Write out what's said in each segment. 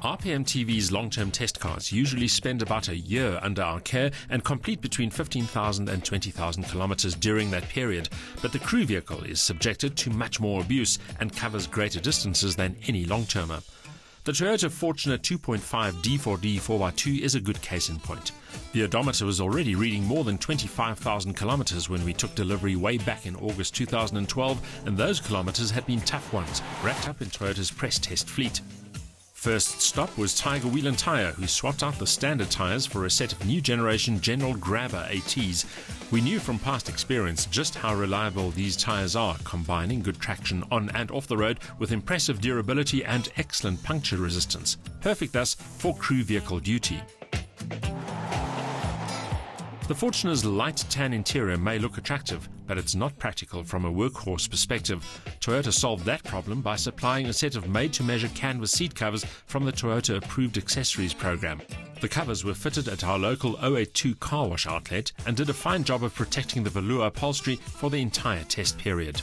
RPM TV's long-term test cars usually spend about a year under our care and complete between 15,000 and 20,000 kilometers during that period. But the crew vehicle is subjected to much more abuse and covers greater distances than any long-termer. The Toyota Fortuner 2.5 D4D 4x2 is a good case in point. The odometer was already reading more than 25,000 kilometers when we took delivery way back in August 2012, and those kilometers had been tough ones, wrapped up in Toyota's press test fleet. First stop was Tiger Wheel and Tyre, who swapped out the standard tyres for a set of new generation General Grabber ATs. We knew from past experience just how reliable these tyres are, combining good traction on and off the road with impressive durability and excellent puncture resistance. Perfect thus for crew vehicle duty. The Fortuner's light tan interior may look attractive, but it's not practical from a workhorse perspective. Toyota solved that problem by supplying a set of made-to-measure canvas seat covers from the Toyota Approved Accessories program. The covers were fitted at our local 082 car wash outlet and did a fine job of protecting the velour upholstery for the entire test period.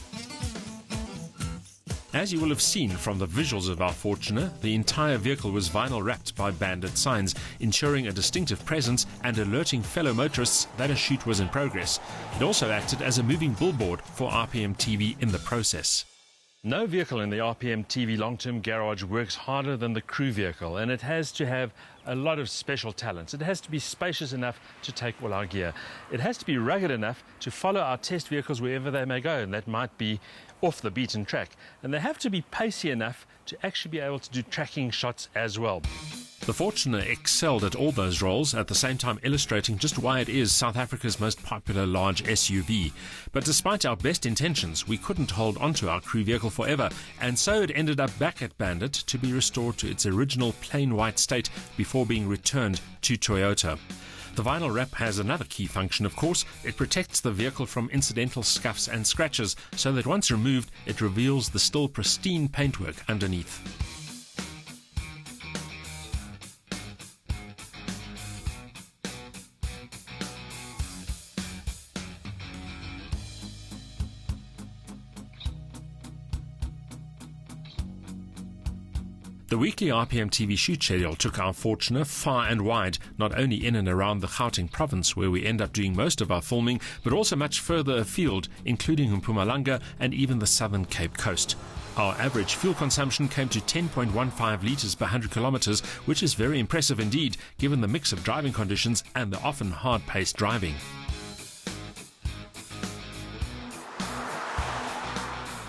As you will have seen from the visuals of our Fortuner, the entire vehicle was vinyl wrapped by bandit signs, ensuring a distinctive presence and alerting fellow motorists that a shoot was in progress. It also acted as a moving billboard for RPM TV in the process. No vehicle in the RPM TV long-term garage works harder than the crew vehicle, and it has to have a lot of special talents. It has to be spacious enough to take all our gear. It has to be rugged enough to follow our test vehicles wherever they may go, and that might be off the beaten track. And they have to be pacey enough to actually be able to do tracking shots as well. The Fortuner excelled at all those roles, at the same time illustrating just why it is South Africa's most popular large SUV. But despite our best intentions, we couldn't hold onto our crew vehicle forever, and so it ended up back at Bandit to be restored to its original plain white state before being returned to Toyota. The vinyl wrap has another key function, of course. It protects the vehicle from incidental scuffs and scratches, so that once removed, it reveals the still pristine paintwork underneath. The weekly RPM TV shoot schedule took our Fortuner far and wide, not only in and around the Gauteng province where we end up doing most of our filming, but also much further afield, including Mpumalanga and even the southern Cape Coast. Our average fuel consumption came to 10.15 litres per 100 kilometres, which is very impressive indeed, given the mix of driving conditions and the often hard-paced driving.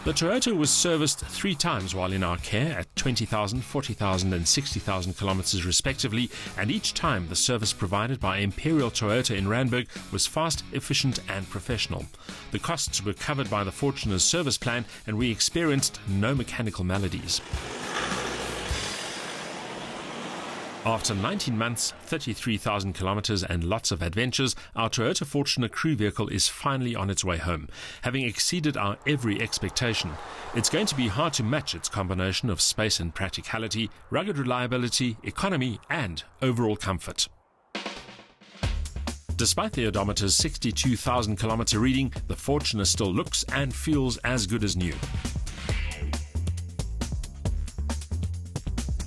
The Toyota was serviced 3 times while in our care at 20,000, 40,000 and 60,000 kilometers respectively, and each time the service provided by Imperial Toyota in Randburg was fast, efficient and professional. The costs were covered by the Fortuner's service plan, and we experienced no mechanical maladies. After 19 months, 33,000 kilometers and lots of adventures, our Toyota Fortuner crew vehicle is finally on its way home, having exceeded our every expectation. It's going to be hard to match its combination of space and practicality, rugged reliability, economy and overall comfort. Despite the odometer's 62,000 kilometer reading, the Fortuner still looks and feels as good as new.